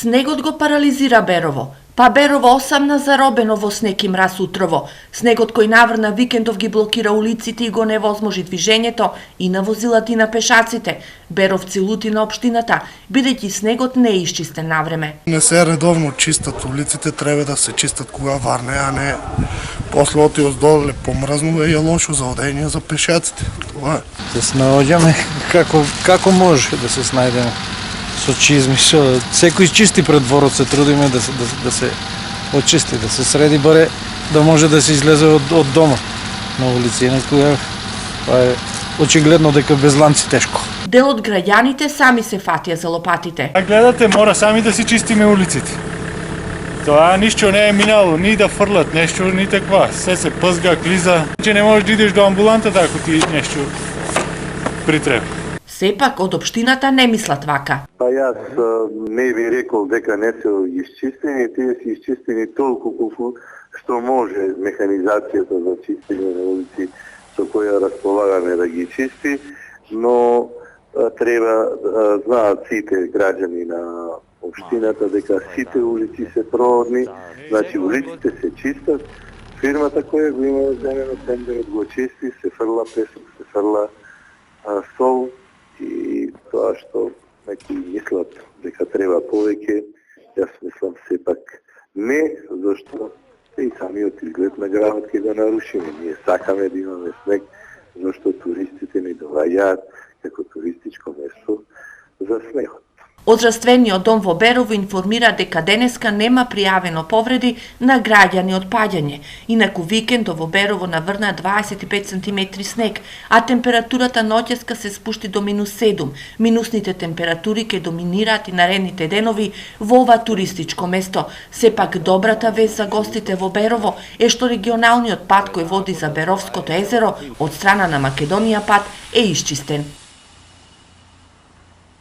Снегот го парализира Берово. Па Берово осамна заробено во снег и мраз утрово. Снегот кој наврна викендов ги блокира улиците и го невозможи движењето и на возилата и на пешаците. Беровци лути на општината, бидејќи снегот не е исчистен навреме. Не се редовно чистат улиците, треба да се чистат кога варне, а не после оти оздоле помрзнува и е лошо за одење за пешаците. Това е. Да се наоѓаме како може да се снајдеме. Со чизми, секој чисти пред дворот се трудиме да се очисти, да се среди баре да може да се излезе од дома на улици, инаку е очигледно дека без ланци тешко. Дел од граѓаните сами се фатија за лопатите. Гледате, мора сами да си чистиме улиците. Тоа ништо не е минало, ни да фрлат нешто, ни таква. Се пзга, клиза, че не можеш да идеш до амбулантата ако ти нешто притреба. Сепак од општината не мислат вака. Па јас не би рекол дека не се исчистени, тие се исчистени толку колку што може механизацијата за чистење на улици со која располагаме да ги чисти, но треба знаат сите граѓани на општината дека сите улици се проводни, значи улиците се чистат, фирмата која го има земено тендерот го чисти, се фрла песок, се фрла сол, и тоа што некои мислат дека треба повеќе, јас мислам сепак не, зашто и самиот изглед на градот ќе да нарушиме. Ние сакаме да имаме снег, зашто туристите ни доаѓаат како туристичко место за снегот. Од Здравствениот дом во Берово информира дека денеска нема пријавено повреди на граѓани од паѓање. Инаку викендов во Берово наврна 25 см снег, а температурата ноќеска се спушти до -7. Минусните температури ќе доминираат и наредните денови во ова туристичко место. Сепак добрата вест за гостите во Берово е што регионалниот пат кој води за Беровското езеро од страна на Македонија пат е исчистен.